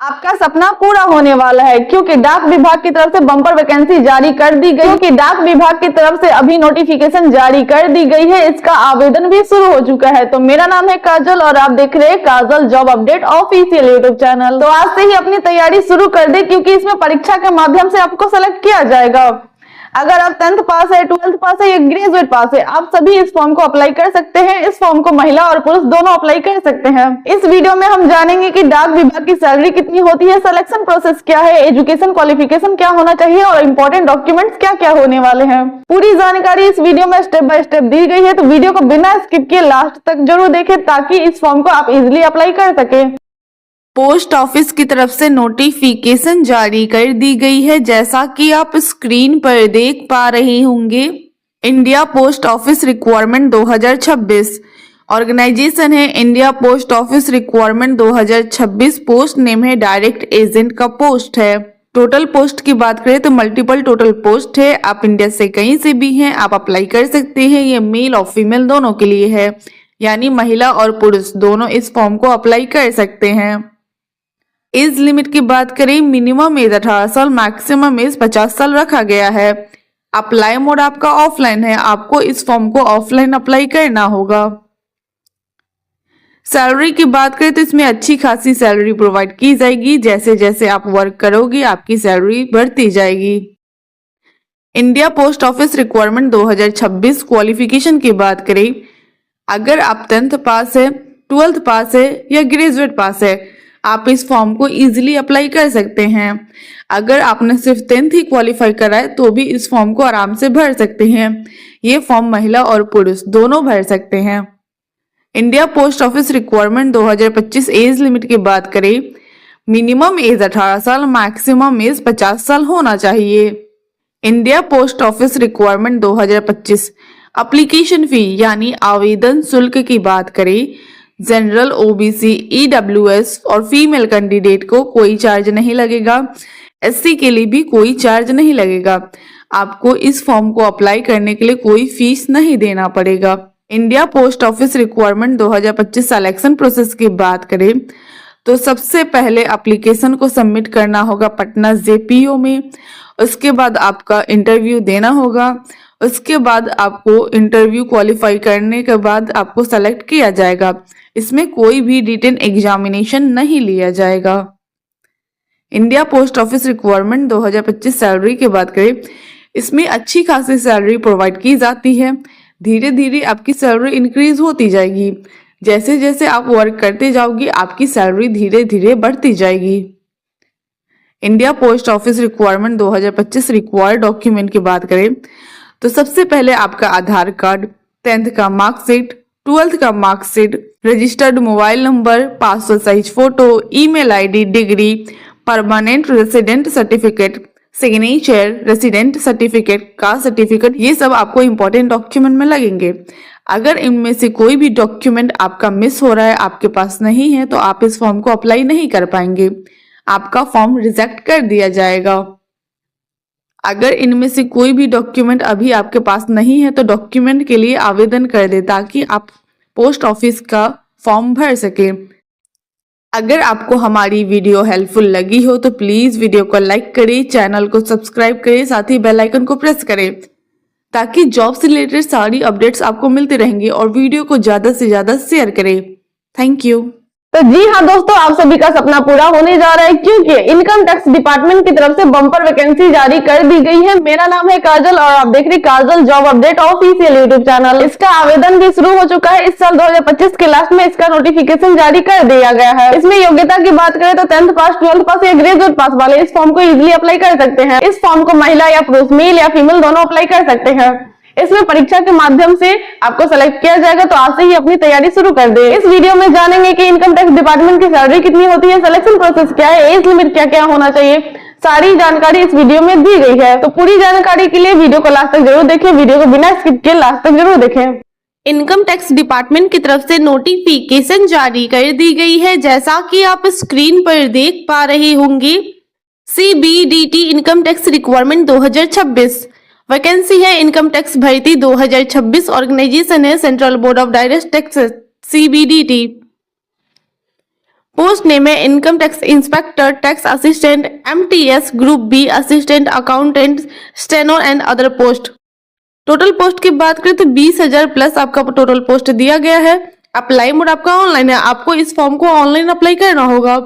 आपका सपना पूरा होने वाला है क्योंकि डाक विभाग की तरफ से बम्पर वैकेंसी जारी कर दी गई। क्योंकि डाक विभाग की तरफ से अभी नोटिफिकेशन जारी कर दी गई है, इसका आवेदन भी शुरू हो चुका है। तो मेरा नाम है काजल और आप देख रहे हैं Kajal job update official YouTube channel. तो आज से ही अपनी तैयारी शुरू कर दे क्योंकि इसमें परीक्षा के माध्यम से आपको सेलेक्ट किया जाएगा। अगर आप 10th पास है, 12th पास है या ग्रेजुएट पास है, आप सभी इस फॉर्म को अप्लाई कर सकते हैं। इस फॉर्म को महिला और पुरुष दोनों अप्लाई कर सकते हैं। इस वीडियो में हम जानेंगे कि डाक विभाग की सैलरी कितनी होती है, सिलेक्शन प्रोसेस क्या है, एजुकेशन क्वालिफिकेशन क्या होना चाहिए और इंपॉर्टेंट डॉक्यूमेंट्स क्या क्या होने वाले हैं। पूरी जानकारी इस वीडियो में स्टेप बाय स्टेप दी गई है, तो वीडियो को बिना स्किप किए लास्ट तक जरूर देखें ताकि इस फॉर्म को आप इजिली अप्लाई कर सके। पोस्ट ऑफिस की तरफ से नोटिफिकेशन जारी कर दी गई है, जैसा कि आप स्क्रीन पर देख पा रहे होंगे। India post office requirement 2026 organisation है India post office requirement 2026। Post name है डायरेक्ट एजेंट का पोस्ट है। टोटल पोस्ट की बात करें तो मल्टीपल टोटल पोस्ट है। आप इंडिया से कहीं से भी हैं, आप अप्लाई कर सकते हैं। ये मेल और फीमेल दोनों के लिए है, यानी महिला और पुरुष दोनों इस फॉर्म को अप्लाई कर सकते हैं। एज लिमिट की बात करें, मिनिमम एज 18 साल, मैक्सिमम एज 50 साल रखा गया है। अप्लाई मोड आपका ऑफलाइन है, आपको इस फॉर्म को ऑफलाइन अप्लाई करना होगा। सैलरी की बात करें तो इसमें अच्छी खासी सैलरी प्रोवाइड की जाएगी। जैसे जैसे आप वर्क करोगे आपकी सैलरी बढ़ती जाएगी। India post office requirement 2026 qualification की बात करें, अगर आप 10th पास है, 12th पास है या ग्रेजुएट पास है, आप इस फॉर्म को इजीली अप्लाई कर सकते हैं। अगर आपने सिर्फ 10th ही क्वालिफाई करा है तो भी इस फॉर्म को आराम से भर सकते हैं। ये फॉर्म महिला और पुरुष दोनों भर सकते हैं। India post office requirement 2025 age limit की बात करें, मिनिमम एज 18 साल, मैक्सिमम एज 50 साल होना चाहिए। India post office requirement 2025 application fee यानी आवेदन शुल्क की बात करें, जनरल, ओबीसी, ईडब्ल्यूएस और फीमेल कैंडिडेट को कोई चार्ज नहीं लगेगा। एससी के लिए भी कोई चार्ज नहीं लगेगा। आपको इस फॉर्म को अप्लाई करने के लिए कोई फीस नहीं देना पड़ेगा। India post office requirement 2025 selection process की बात करें तो सबसे पहले एप्लीकेशन को सबमिट करना होगा पटना जेपीओ में। उसके बाद आपका इंटरव्यू देना होगा। उसके बाद आपको इंटरव्यू क्वालिफाई करने के बाद आपको सेलेक्ट किया जाएगा। इसमें कोई भी रिटन एग्जामिनेशन नहीं लिया जाएगा। India post office requirement 2025 salary की बात करें, इसमें अच्छी खासी सैलरी प्रोवाइड की जाती है। धीरे धीरे आपकी सैलरी इंक्रीज होती जाएगी। जैसे जैसे आप वर्क करते जाओगे आपकी सैलरी धीरे धीरे बढ़ती जाएगी। India post office requirement 2025 required document की बात करें तो सबसे पहले आपका आधार कार्ड, 10th का मार्कशीट, 12th का marksheet, registered mobile number, passport size photo, email ID, degree, permanent resident certificate, signature, resident certificate, caste certificate, ये सब आपको इंपॉर्टेंट डॉक्यूमेंट में लगेंगे। अगर इनमें से कोई भी डॉक्यूमेंट आपका मिस हो रहा है, आपके पास नहीं है, तो आप इस फॉर्म को अप्लाई नहीं कर पाएंगे। आपका फॉर्म रिजेक्ट कर दिया जाएगा। अगर इनमें से कोई भी डॉक्यूमेंट अभी आपके पास नहीं है तो डॉक्यूमेंट के लिए आवेदन कर दे ताकि आप पोस्ट ऑफिस का फॉर्म भर सके। अगर आपको हमारी वीडियो हेल्पफुल लगी हो तो प्लीज वीडियो को लाइक करें, चैनल को सब्सक्राइब करें, साथ ही बेल आइकन को प्रेस करें ताकि जॉब से रिलेटेड सारी अपडेट्स आपको मिलती रहेंगी, और वीडियो को ज्यादा से ज्यादा शेयर करें। Thank you. तो जी हाँ दोस्तों, आप सभी का सपना पूरा होने जा रहा है क्योंकि इनकम टैक्स डिपार्टमेंट की तरफ से बम्पर वैकेंसी जारी कर दी गई है। मेरा नाम है काजल और आप देख रहे हैं Kajal job update official YouTube channel. इसका आवेदन भी शुरू हो चुका है। इस साल 2025 के लास्ट में इसका नोटिफिकेशन जारी कर दिया गया है। इसमें योग्यता की बात करें तो 10th पास, 12th पास या ग्रेजुएट पास वाले इस फॉर्म को इजिली अप्लाई कर सकते हैं। इस फॉर्म को महिला या पुरुष, मेल या फीमेल दोनों अप्लाई कर सकते हैं। इसमें परीक्षा के माध्यम से आपको सेलेक्ट किया जाएगा, तो आज से ही अपनी तैयारी शुरू कर दे। इस वीडियो में जानेंगे कि इनकम टैक्स डिपार्टमेंट की सैलरी कितनी होती है, सिलेक्शन प्रोसेस क्या है, एज लिमिट क्या क्या होना चाहिए, सारी जानकारी इस वीडियो में दी गई है। तो पूरी जानकारी के लिए वीडियो को लास्ट तक जरूर देखें। वीडियो को बिना स्किप किए लास्ट तक जरूर देखें। इनकम टैक्स डिपार्टमेंट की तरफ से नोटिफिकेशन जारी कर दी गई है, जैसा कि आप स्क्रीन पर देख पा रहे होंगे। CBDT income tax requirement 2026 vacancy है इनकम टैक्स भर्ती 2026। ऑर्गेनाइजेशन है central board of direct taxes CBDT। Post name है income tax inspector, tax assistant, MTS group B, assistant accountant, steno and other post. Total post की बात करें तो 20,000 plus आपका total post दिया गया है। अप्लाई मोड आपका ऑनलाइन है, आपको इस फॉर्म को ऑनलाइन अप्लाई करना होगा।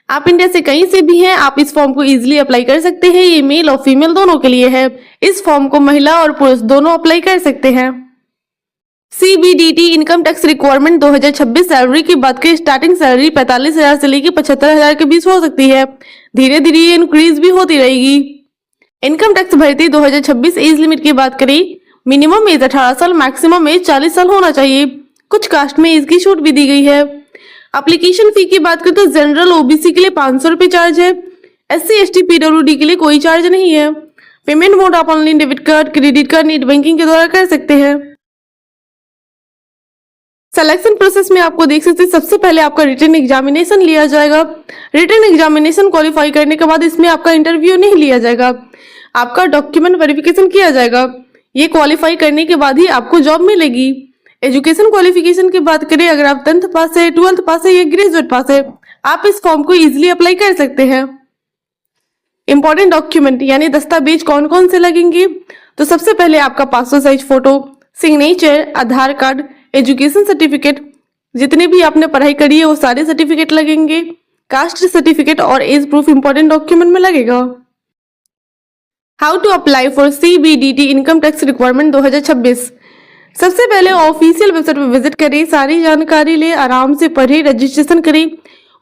आप इंडिया से कहीं से भी हैं, आप इस फॉर्म को इजीली अप्लाई कर सकते हैं। ये मेल और फीमेल दोनों के लिए है। इस फॉर्म को महिला और पुरुष दोनों अप्लाई कर सकते हैं। CBDT income tax requirement 2026 salary की बात करें, स्टार्टिंग सैलरी 45,000 से लेकर 75,000 के बीच हो सकती है। धीरे धीरे ये इंक्रीज भी होती रहेगी। इनकम टैक्स भर्ती 2026 एज लिमिट की बात करें, मिनिमम एज 18 साल, मैक्सिमम एज 40 साल होना चाहिए। कुछ कास्ट में एज की छूट भी दी गई है। एप्लीकेशन फी की बात करें तो जनरल OBC के लिए 500 रुपये चार्ज है। SC ST PWD के लिए कोई चार्ज नहीं है। पेमेंट मोड आप online debit card, credit card, net banking के द्वारा कर सकते हैं। सिलेक्शन प्रोसेस में आपको देख सकते हैं, सबसे पहले आपका रिटन एग्जामिनेशन लिया जाएगा। रिटन एग्जामिनेशन क्वालिफाई करने के बाद इसमें आपका इंटरव्यू नहीं लिया जाएगा, आपका डॉक्यूमेंट वेरिफिकेशन किया जाएगा। ये क्वालिफाई करने के बाद ही आपको जॉब मिलेगी। एजुकेशन क्वालिफिकेशन की बात करें, अगर आप 10th पास है, 12th पास है या ग्रेजुएट पास है, आप इस फॉर्म को इजीली अप्लाई कर सकते हैं। इंपॉर्टेंट डॉक्यूमेंट यानी दस्तावेज कौन कौन से लगेंगे, तो सबसे पहले आपका passport size photo, signature, Aadhaar card, education certificate, जितने भी आपने पढ़ाई करी है वो सारे सर्टिफिकेट लगेंगे। कास्ट सर्टिफिकेट और एज प्रूफ इंपॉर्टेंट डॉक्यूमेंट में लगेगा। How to apply for CBDT income tax requirement 2026। सबसे पहले ऑफिशियल वेबसाइट पर विजिट करें, सारी जानकारी ले, आराम से पढ़े, रजिस्ट्रेशन करें।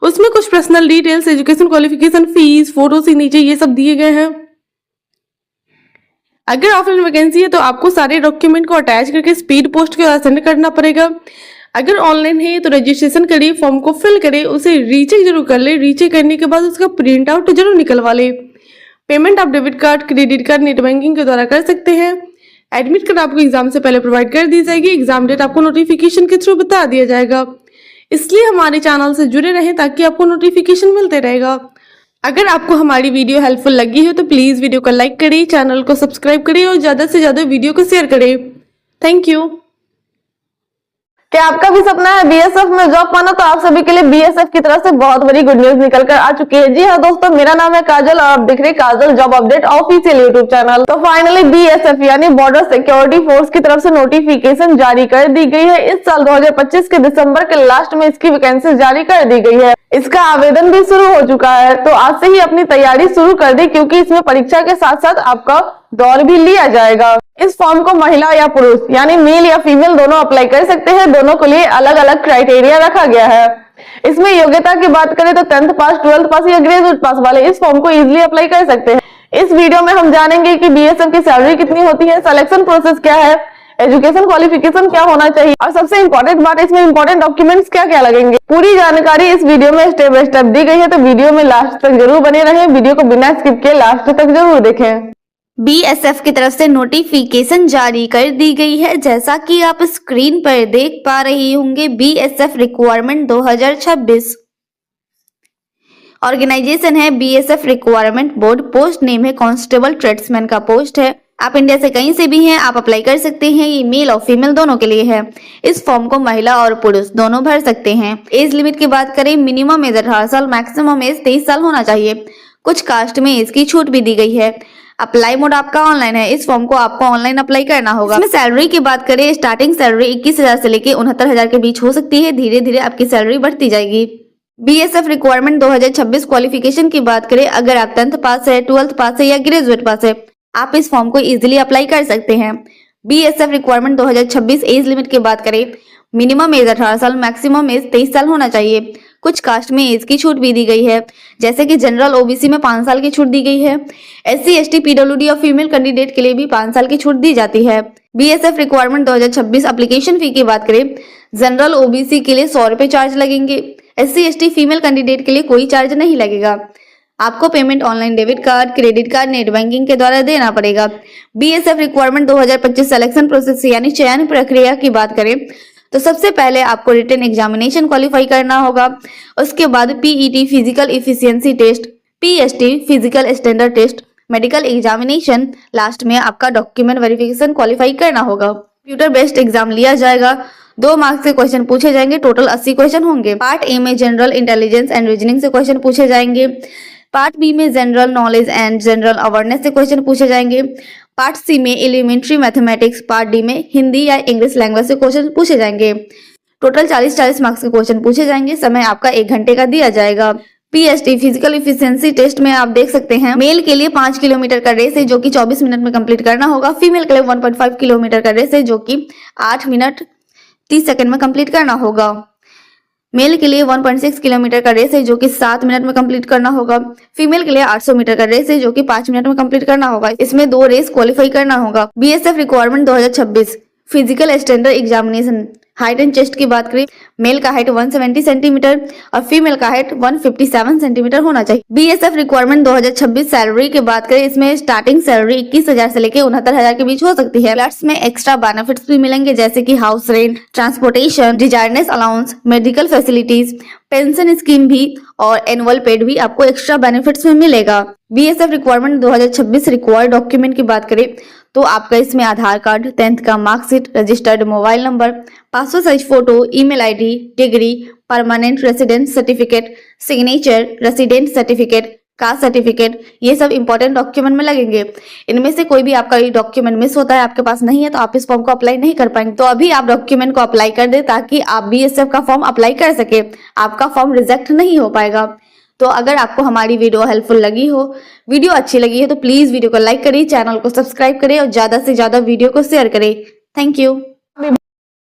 उसमें कुछ personal details, education qualification, fees, photo, signature ये सब दिए गए हैं। अगर ऑफलाइन वैकेंसी है तो आपको सारे डॉक्यूमेंट को अटैच करके स्पीड पोस्ट के द्वारा सेंड करना पड़ेगा। अगर ऑनलाइन है तो रजिस्ट्रेशन करिए, फॉर्म को फिल करें, उसे रीचेक जरूर कर ले। रीचेक करने के बाद उसका प्रिंट आउट जरूर निकलवा ले। पेमेंट आप debit card, credit card, net banking के द्वारा कर सकते हैं। एडमिट कार्ड आपको एग्जाम से पहले प्रोवाइड कर दी जाएगी। एग्जाम डेट आपको नोटिफिकेशन के थ्रू बता दिया जाएगा। इसलिए हमारे चैनल से जुड़े रहें ताकि आपको नोटिफिकेशन मिलते रहेगा। अगर आपको हमारी वीडियो हेल्पफुल लगी हो तो प्लीज वीडियो को लाइक करें, चैनल को सब्सक्राइब करें और ज्यादा से ज्यादा वीडियो को शेयर करें। Thank you. क्या आपका भी सपना है BSF में जॉब पाना, तो आप सभी के लिए BSF की तरफ से बहुत बड़ी गुड न्यूज निकल कर आ चुकी है। जी हाँ दोस्तों, मेरा नाम है काजल और आप देख रहे हैं Kajal job update official YouTube channel. तो फाइनली BSF यानी बॉर्डर सिक्योरिटी फोर्स की तरफ से नोटिफिकेशन जारी कर दी गई है। इस साल 2025 के दिसंबर के लास्ट में इसकी वैकेंसी जारी कर दी गई है। इसका आवेदन भी शुरू हो चुका है, तो आज से ही अपनी तैयारी शुरू कर दी, क्योंकि इसमें परीक्षा के साथ साथ आपका दौर भी लिया जाएगा। इस फॉर्म को महिला या पुरुष यानी मेल या फीमेल दोनों अप्लाई कर सकते हैं। दोनों के लिए अलग अलग क्राइटेरिया रखा गया है। इसमें योग्यता की बात करें तो 10th पास, 12th पास या ग्रेजुएट पास वाले इस फॉर्म को इजीली अप्लाई कर सकते हैं। इस वीडियो में हम जानेंगे कि BSF की सैलरी कितनी होती है, सिलेक्शन प्रोसेस क्या है, एजुकेशन क्वालिफिकेशन क्या होना चाहिए और सबसे इंपॉर्टेंट बात, इसमें इंपॉर्टेंट डॉक्यूमेंट्स क्या क्या लगेंगे। पूरी जानकारी इस वीडियो में स्टेप बाय स्टेप दी गई है, तो वीडियो में लास्ट तक जरूर बने रहें। वीडियो को बिना स्किप किए लास्ट तक जरूर देखें। BSF की तरफ से नोटिफिकेशन जारी कर दी गई है। जैसा कि आप स्क्रीन पर देख पा रही होंगे, BSF रिक्वायरमेंट 2026 ऑर्गेनाइजेशन है BSF requirement board. Post name है कांस्टेबल ट्रेड्समैन का पोस्ट है। आप इंडिया से कहीं से भी हैं, आप अप्लाई कर सकते हैं। ये मेल और फीमेल दोनों के लिए है। इस फॉर्म को महिला और पुरुष दोनों भर सकते हैं। एज लिमिट की बात करें, मिनिमम एज 18 साल, मैक्सिमम एज 23 साल होना चाहिए। कुछ कास्ट में एज की छूट भी दी गई है। अप्लाई मोड आपका ऑनलाइन है। इस फॉर्म को आपको ऑनलाइन अप्लाई करना होगा। इसमें सैलरी की बात करें, स्टार्टिंग सैलरी 21,000 से लेके 69,000 के बीच हो सकती है। धीरे धीरे आपकी सैलरी बढ़ती जाएगी। BSF रिक्वायरमेंट 2026 क्वालिफिकेशन की बात करें, अगर आप 10th पास है, 12th पास है या ग्रेजुएट पास है, आप इस फॉर्म को इजीली अप्लाई कर सकते हैं। BSF रिक्वायरमेंट 2026 एज लिमिट की बात करें, मिनिमम एज 18 साल, मैक्सिमम एज 23 साल होना चाहिए। कुछ कास्ट में एज की छूट भी दी गई है, जैसे कि जनरल OBC में 5 साल की छूट दी गई है। SC ST PWD और फीमेल कैंडिडेट के लिए भी 5 साल की छूट दी जाती है। BSF रिक्वायरमेंट 2026 एप्लीकेशन फी की बात करें, जनरल OBC के लिए 100 रुपए चार्ज लगेंगे। SC ST फीमेल कैंडिडेट के लिए कोई चार्ज नहीं लगेगा। आपको payment online debit card, credit card, net banking के द्वारा देना पड़ेगा। BSF रिक्वायरमेंट 2025 सिलेक्शन प्रोसेस यानी चयन प्रक्रिया की बात करें तो सबसे पहले आपको रिटन एग्जामिनेशन क्वालिफाई करना होगा। उसके बाद PET physical efficiency test, PST physical standard test, medical examination, last में आपका डॉक्यूमेंट वेरिफिकेशन क्वालिफाई करना होगा। कंप्यूटर बेस्ड एग्जाम लिया जाएगा। 2 मार्क्स के क्वेश्चन पूछे जाएंगे। टोटल 80 क्वेश्चन होंगे। पार्ट ए में जनरल इंटेलिजेंस एंड रीजनिंग से क्वेश्चन पूछे जाएंगे। पार्ट बी में general knowledge and general awareness से क्वेश्चन पूछे जाएंगे। पार्ट सी में एलिमेंट्री मैथमेटिक्स, पार्ट डी में हिंदी या इंग्लिश लैंग्वेज से क्वेश्चन पूछे जाएंगे। टोटल 40 मार्क्स के क्वेश्चन पूछे जाएंगे। समय आपका 1 घंटे का दिया जाएगा। पीएसटी फिजिकल इफिशिएंसी टेस्ट में आप देख सकते हैं, मेल के लिए 5 किलोमीटर का रेस है जो कि 24 मिनट में कंप्लीट करना होगा। फीमेल के लिए 1.5 किलोमीटर का रेस है जो कि 8 मिनट 30 सेकंड में कंप्लीट करना होगा। मेल के लिए 1.6 किलोमीटर का रेस है जो कि 7 मिनट में कंप्लीट करना होगा। फीमेल के लिए 800 मीटर का रेस है जो कि 5 मिनट में कंप्लीट करना होगा। इसमें 2 रेस क्वालिफाई करना होगा। BSF requirement 2026 physical standard examination. Height and chest की बात करें, मेल का हाइट 170 सेंटीमीटर और फीमेल का हाइट 157 सेंटीमीटर होना चाहिए। बीएसएफ रिक्वायरमेंट 2026 सैलरी की बात करें, इसमें स्टार्टिंग सैलरी 21,000 से लेकर 69,000 के बीच हो सकती है। प्लस में एक्स्ट्रा बेनिफिट्स भी मिलेंगे जैसे कि house rent, transportation, dearness allowance, medical facilities, pension scheme भी और एनुअल पेड भी आपको एक्स्ट्रा बेनिफिट्स में मिलेगा। बीएसएफ रिक्वायरमेंट 2026 रिक्वायर्ड डॉक्यूमेंट की बात करें तो आपका इसमें आधार कार्ड, 10th का marksheet, registered mobile number, passport size photo, email ID, degree, permanent residence certificate, signature, resident certificate, caste certificate, ये सब इंपॉर्टेंट डॉक्यूमेंट में लगेंगे। इनमें से कोई भी आपका डॉक्यूमेंट मिस होता है, आपके पास नहीं है, तो आप इस फॉर्म को अप्लाई नहीं कर पाएंगे। तो अभी आप डॉक्यूमेंट को अप्लाई कर दे ताकि आप बीएसएफ का फॉर्म अप्लाई कर सके। आपका फॉर्म रिजेक्ट नहीं हो पाएगा। तो अगर आपको हमारी वीडियो हेल्पफुल लगी हो, वीडियो अच्छी लगी है तो प्लीज वीडियो को लाइक करें, चैनल को सब्सक्राइब करें और ज्यादा से ज्यादा वीडियो को शेयर करें। Thank you.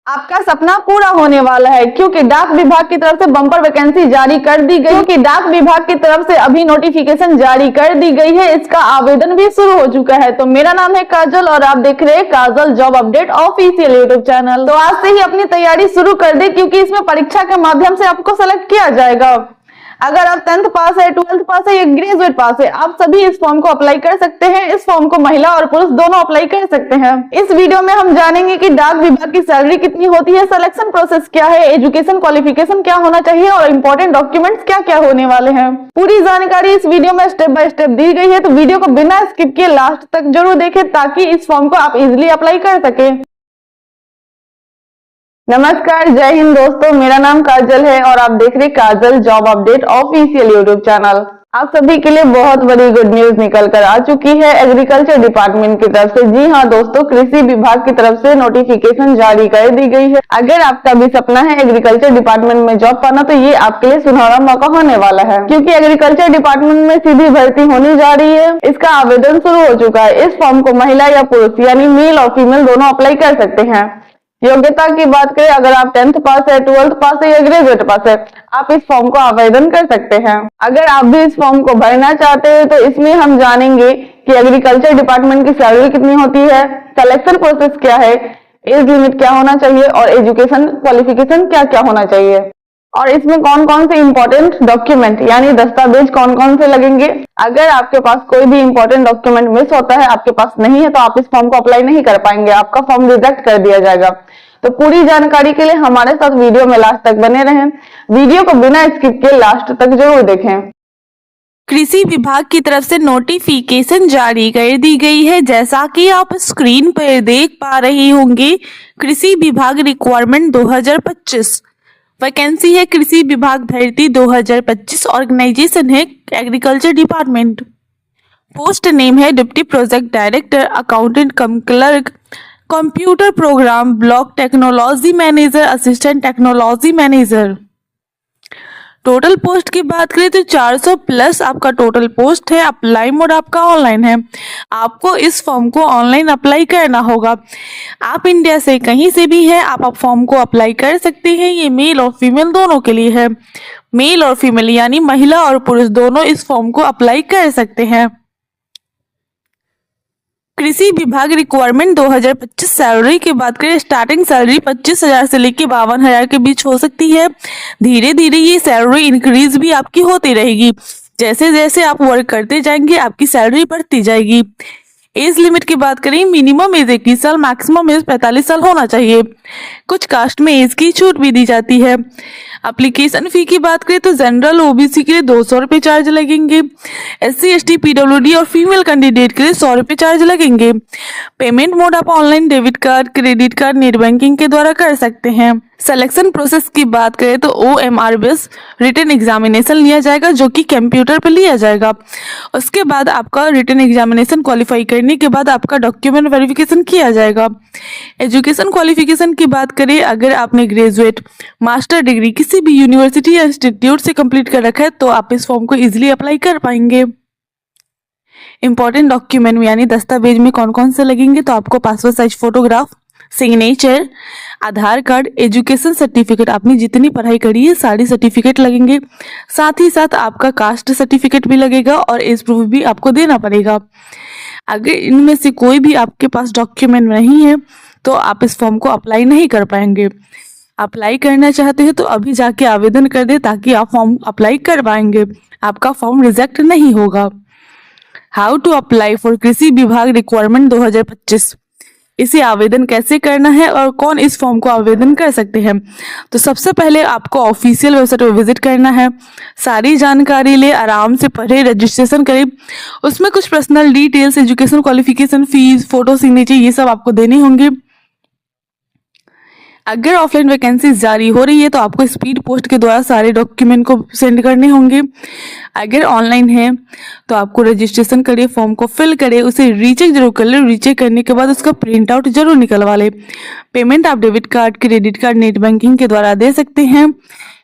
आपका सपना पूरा होने वाला है क्योंकि डाक विभाग की तरफ से बम्पर वैकेंसी जारी कर दी गई। क्योंकि डाक विभाग की तरफ से अभी नोटिफिकेशन जारी कर दी गई है, इसका आवेदन भी शुरू हो चुका है। तो मेरा नाम है काजल और आप देख रहे हैं Kajal job update official YouTube channel. तो आज से ही अपनी तैयारी शुरू कर दे क्योंकि इसमें परीक्षा के माध्यम से आपको सेलेक्ट किया जाएगा। अगर आप 10th पास है, 12th पास है या ग्रेजुएट पास है, आप सभी इस फॉर्म को अप्लाई कर सकते हैं। इस फॉर्म को महिला और पुरुष दोनों अप्लाई कर सकते हैं। इस वीडियो में हम जानेंगे कि डाक विभाग की सैलरी कितनी होती है, सिलेक्शन प्रोसेस क्या है, एजुकेशन क्वालिफिकेशन क्या होना चाहिए और इंपॉर्टेंट डॉक्यूमेंट्स क्या क्या होने वाले हैं। पूरी जानकारी इस वीडियो में स्टेप बाय स्टेप दी गई है, तो वीडियो को बिना स्किप किए लास्ट तक जरूर देखें ताकि इस फॉर्म को आप इजिली अप्लाई कर सके। नमस्कार, जय हिंद दोस्तों, मेरा नाम काजल है और आप देख रहे Kajal job update official YouTube channel. आप सभी के लिए बहुत बड़ी गुड न्यूज निकल कर आ चुकी है एग्रीकल्चर डिपार्टमेंट की तरफ से। जी हाँ दोस्तों, कृषि विभाग की तरफ से नोटिफिकेशन जारी कर दी गई है। अगर आपका भी सपना है एग्रीकल्चर डिपार्टमेंट में जॉब पाना, तो ये आपके लिए सुनहरा मौका होने वाला है क्योंकि एग्रीकल्चर डिपार्टमेंट में सीधी भर्ती होने जा रही है। इसका आवेदन शुरू हो चुका है। इस फॉर्म को महिला या पुरुष यानी मेल और फीमेल दोनों अप्लाई कर सकते हैं। योग्यता की बात करें, अगर आप 10th पास है, 12th पास है या ग्रेजुएट पास है, आप इस फॉर्म को आवेदन कर सकते हैं। अगर आप भी इस फॉर्म को भरना चाहते हैं तो इसमें हम जानेंगे कि एग्रीकल्चर डिपार्टमेंट की सैलरी कितनी होती है, सिलेक्शन प्रोसेस क्या है, एज लिमिट क्या होना चाहिए और एजुकेशन क्वालिफिकेशन क्या क्या होना चाहिए और इसमें कौन कौन से इंपॉर्टेंट डॉक्यूमेंट यानी दस्तावेज कौन कौन से लगेंगे। अगर आपके पास कोई भी इंपॉर्टेंट डॉक्यूमेंट मिस होता है, आपके पास नहीं है, तो आप इस फॉर्म को अप्लाई नहीं कर पाएंगे, आपका फॉर्म रिजेक्ट कर दिया जाएगा। तो पूरी जानकारी के लिए हमारे साथ वीडियो में लास्ट तक बने रहें। वीडियो को बिना स्किप किए लास्ट तक जरूर देखें। कृषि विभाग की तरफ से नोटिफिकेशन जारी कर दी गई है। जैसा कि आप स्क्रीन पर देख पा रही होंगे, कृषि विभाग रिक्वायरमेंट 2025 वैकेंसी है। कृषि विभाग भर्ती 2025, ऑर्गेनाइजेशन है एग्रीकल्चर डिपार्टमेंट। पोस्ट नेम है डिप्टी प्रोजेक्ट डायरेक्टर, अकाउंटेंट कम clerk, computer program, block technology manager, assistant technology manager. Total post की बात करें तो 400 प्लस आपका टोटल पोस्ट है। अप्लाई मोड आपका ऑनलाइन है। आपको इस फॉर्म को ऑनलाइन अप्लाई करना होगा। आप इंडिया से कहीं से भी है, आप फॉर्म को अप्लाई कर सकते हैं। ये मेल और फीमेल दोनों के लिए है। मेल और फीमेल यानी महिला और पुरुष दोनों इस फॉर्म को अप्लाई कर सकते हैं। कृषि विभाग रिक्वायरमेंट 2025 सैलरी की बात करें, स्टार्टिंग सैलरी 25,000 से लेकर 52,000 के बीच हो सकती है। धीरे धीरे ये सैलरी इंक्रीज भी आपकी होती रहेगी। जैसे जैसे आप वर्क करते जाएंगे आपकी सैलरी बढ़ती जाएगी। एज लिमिट की बात करें, मिनिमम एज 21 साल, मैक्सिमम एज 45 साल होना चाहिए। कुछ कास्ट में एज की छूट भी दी जाती है। एप्लीकेशन फी की बात करें तो जनरल ओबीसी के लिए 200 रुपये चार्ज लगेंगे। SC ST PWD और फीमेल कैंडिडेट के लिए 100 रुपये चार्ज लगेंगे। पेमेंट मोड आप online debit card, credit card, net banking के द्वारा कर सकते हैं। सिलेक्शन प्रोसेस की बात करें तो OMR बेस रिटन एग्जामिनेशन लिया जाएगा जो कि कंप्यूटर पर लिया जाएगा। उसके बाद आपका रिटन एग्जामिनेशन क्वालिफाई करने के बाद आपका डॉक्यूमेंट वेरिफिकेशन किया जाएगा। एजुकेशन क्वालिफिकेशन की बात करें, अगर आपने ग्रेजुएट, मास्टर डिग्री किसी भी यूनिवर्सिटी या इंस्टीट्यूट से कंप्लीट कर रखा है तो आप इस फॉर्म को इजीली अप्लाई कर पाएंगे। इंपॉर्टेंट डॉक्यूमेंट यानी दस्तावेज में कौन कौन से लगेंगे तो आपको passport size photograph, signature, Aadhaar card, education certificate, आपने जितनी पढ़ाई करी है सारी सर्टिफिकेट लगेंगे। साथ ही साथ आपका कास्ट सर्टिफिकेट भी लगेगा और एज प्रूफ भी आपको देना पड़ेगा। अगर इनमें से कोई भी आपके पास डॉक्यूमेंट नहीं है तो आप इस फॉर्म को अप्लाई नहीं कर पाएंगे। अप्लाई करना चाहते हैं तो अभी जाके आवेदन कर दें ताकि आप फॉर्म अप्लाई कर पाएंगे, आपका फॉर्म रिजेक्ट नहीं होगा। हाउ टू अप्लाई फॉर कृषि विभाग रिक्वायरमेंट 2025, इसे आवेदन कैसे करना है और कौन इस फॉर्म को आवेदन कर सकते हैं। तो सबसे पहले आपको ऑफिशियल वेबसाइट पर विजिट करना है, सारी जानकारी ले, आराम से पढ़े, रजिस्ट्रेशन करें। उसमें कुछ personal details, education qualification, fees, photo, signature, ये सब आपको देने होंगे। अगर ऑफलाइन वैकेंसी जारी हो रही है तो आपको स्पीड पोस्ट के द्वारा सारे डॉक्यूमेंट को सेंड करने होंगे। अगर ऑनलाइन है तो आपको रजिस्ट्रेशन करिए, फॉर्म को फिल करें, उसे रीचेक जरूर कर ले। रीचेक करने के बाद उसका प्रिंट आउट जरूर निकलवा ले। पेमेंट आप debit card, credit card, net banking के द्वारा दे सकते हैं।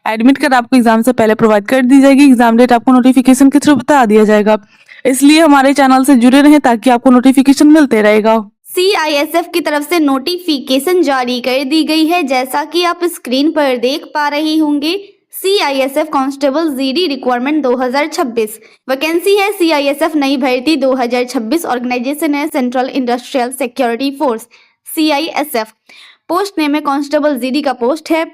एडमिट कार्ड आपको एग्जाम से पहले प्रोवाइड कर दी जाएगी। एग्जाम डेट आपको नोटिफिकेशन के थ्रू बता दिया जाएगा, इसलिए हमारे चैनल से जुड़े रहें ताकि आपको नोटिफिकेशन मिलते रहेगा। CISF की तरफ से नोटिफिकेशन जारी कर दी गई है, जैसा कि आप स्क्रीन पर देख पा रही होंगे। CISF constable GD requirement 2026 vacancy है। CISF नई भर्ती 2026 ऑर्गेनाइजेशन है central industrial security force CISF। Post name है कांस्टेबल GD का पोस्ट है।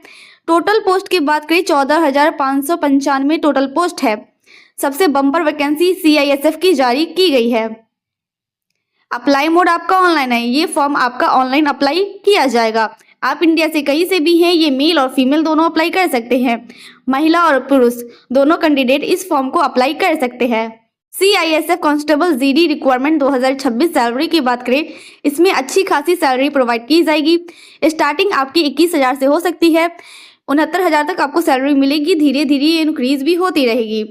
टोटल पोस्ट की बात करें 14,595 टोटल पोस्ट है। सबसे बम्पर वैकेंसी CISF की जारी की गई है। अप्लाई मोड आपका ऑनलाइन है, ये फॉर्म आपका ऑनलाइन अप्लाई किया जाएगा। आप इंडिया से कहीं से भी हैं, ये मेल और फीमेल दोनों अप्लाई कर सकते हैं। महिला और पुरुष दोनों कैंडिडेट इस फॉर्म को अप्लाई कर सकते हैं। CISF constable GD requirement 2026 salary की बात करें, इसमें अच्छी खासी सैलरी प्रोवाइड की जाएगी। स्टार्टिंग आपकी 21,000 से हो सकती है, 69,000 तक आपको सैलरी मिलेगी। धीरे धीरे इंक्रीज भी होती रहेगी।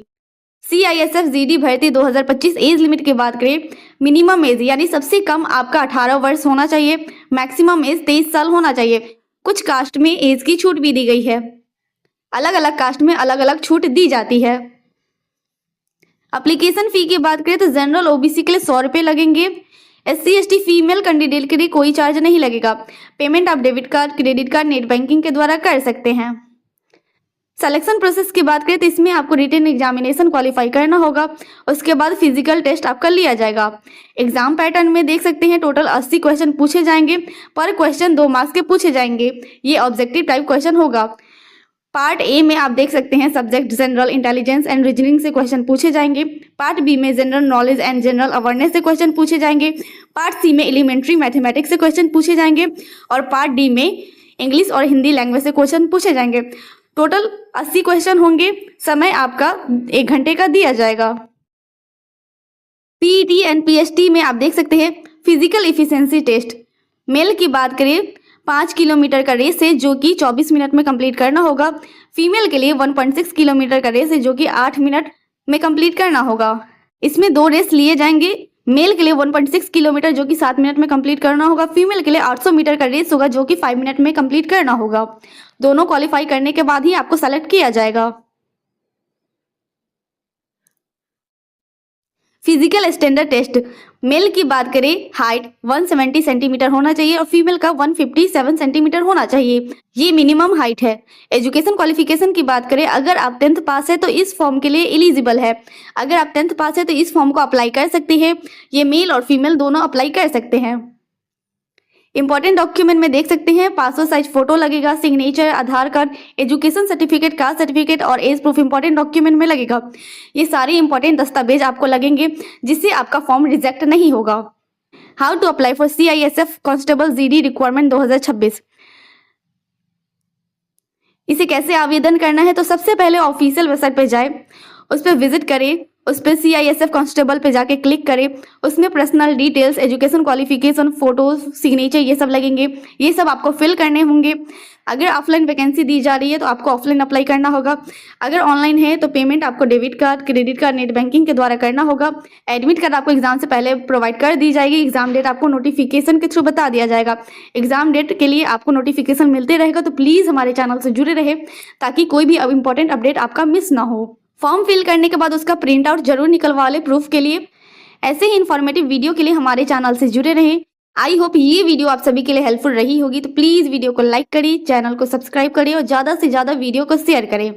CISF GD भर्ती 2025 एज लिमिट की बात करें, मिनिमम एज यानी सबसे कम आपका 18 वर्ष होना चाहिए, मैक्सिमम एज 23 साल होना चाहिए। कुछ कास्ट में एज की छूट भी दी गई है, अलग अलग कास्ट में अलग अलग छूट दी जाती है। एप्लीकेशन फी की बात करें तो जनरल OBC के लिए 100 रुपये लगेंगे। SC ST फीमेल कैंडिडेट के लिए कोई चार्ज नहीं लगेगा। पेमेंट आप debit card, credit card, net banking के द्वारा कर सकते हैं। सिलेक्शन प्रोसेस की बात करें तो इसमें आपको रिटन एग्जामिनेशन क्वालिफाई करना होगा, उसके बाद फिजिकल टेस्ट आपका लिया जाएगा। एग्जाम पैटर्न में देख सकते हैं टोटल 80 क्वेश्चन पूछे जाएंगे, पर क्वेश्चन 2 मार्क्स के पूछे जाएंगे। ये ऑब्जेक्टिव टाइप क्वेश्चन होगा। पार्ट ए में आप देख सकते हैं subject general intelligence and reasoning से क्वेश्चन पूछे जाएंगे। पार्ट बी में general knowledge and general awareness से क्वेश्चन पूछे जाएंगे। पार्ट सी में एलिमेंट्री मैथमेटिक्स से क्वेश्चन पूछे जाएंगे और पार्ट डी में इंग्लिश और हिंदी लैंग्वेज से क्वेश्चन पूछे जाएंगे। टोटल 80 क्वेश्चन होंगे। समय आपका 1 घंटे का दिया जाएगा। PET एंड PST में आप देख सकते हैं फिजिकल इफिशिएंसी टेस्ट। मेल की बात करें 5 किलोमीटर का रेस है जो कि 24 मिनट में कंप्लीट करना होगा। फीमेल के लिए 1.6 किलोमीटर का रेस है जो कि 8 मिनट में कंप्लीट करना होगा। इसमें 2 रेस लिए जाएंगे। मेल के लिए 1.6 किलोमीटर जो कि 7 मिनट में कंप्लीट करना होगा। फीमेल के लिए 800 मीटर का रेस होगा जो कि 5 मिनट में कंप्लीट करना होगा। दोनों क्वालिफाई करने के बाद ही आपको सेलेक्ट किया जाएगा। Physical standard test. मेल की बात करें हाइट 170 सेंटीमीटर होना चाहिए और फीमेल का 157 सेंटीमीटर होना चाहिए। ये मिनिमम हाइट है। एजुकेशन क्वालिफिकेशन की बात करें, अगर आप 10th पास है तो इस फॉर्म के लिए एलिजिबल है। अगर आप 10th पास है तो इस फॉर्म को अप्लाई कर सकते हैं। ये मेल और फीमेल दोनों अप्लाई कर सकते हैं। इंपॉर्टेंट डॉक्यूमेंट में देख सकते हैं पासपोर्ट साइज फोटो लगेगा, signature, Aadhaar card, education certificate, caste certificate और एज प्रूफ इंपॉर्टेंट डॉक्यूमेंट में लगेगा। ये सारे इंपॉर्टेंट दस्तावेज आपको लगेंगे जिससे आपका फॉर्म रिजेक्ट नहीं होगा। How to apply for CISF constable GD requirement 2026। इसे कैसे आवेदन करना है, तो सबसे पहले ऑफिशियल वेबसाइट पे जाए, उस पर विजिट करें, उस पर CISF कांस्टेबल पे जाके क्लिक करें, उसमें personal details, education qualification, photos, signature ये सब लगेंगे, ये सब आपको फिल करने होंगे। अगर ऑफलाइन वैकेंसी दी जा रही है तो आपको ऑफलाइन अप्लाई करना होगा। अगर ऑनलाइन है तो पेमेंट आपको debit card, credit card, net banking के द्वारा करना होगा। एडमिट कार्ड आपको एग्जाम से पहले प्रोवाइड कर दी जाएगी। एग्जाम डेट आपको नोटिफिकेशन के थ्रू बता दिया जाएगा। एग्जाम डेट के लिए आपको नोटिफिकेशन मिलते रहेगा, तो प्लीज़ हमारे चैनल से जुड़े रहे ताकि कोई भी इंपॉर्टेंट अपडेट आपका मिस ना हो। फॉर्म फिल करने के बाद उसका प्रिंट आउट जरूर निकलवा ले प्रूफ के लिए। ऐसे ही इन्फॉर्मेटिव वीडियो के लिए हमारे चैनल से जुड़े रहें। आई होप ये वीडियो आप सभी के लिए हेल्पफुल रही होगी, तो प्लीज़ वीडियो को लाइक करिए, चैनल को सब्सक्राइब करिए और ज़्यादा से ज़्यादा वीडियो को शेयर करें।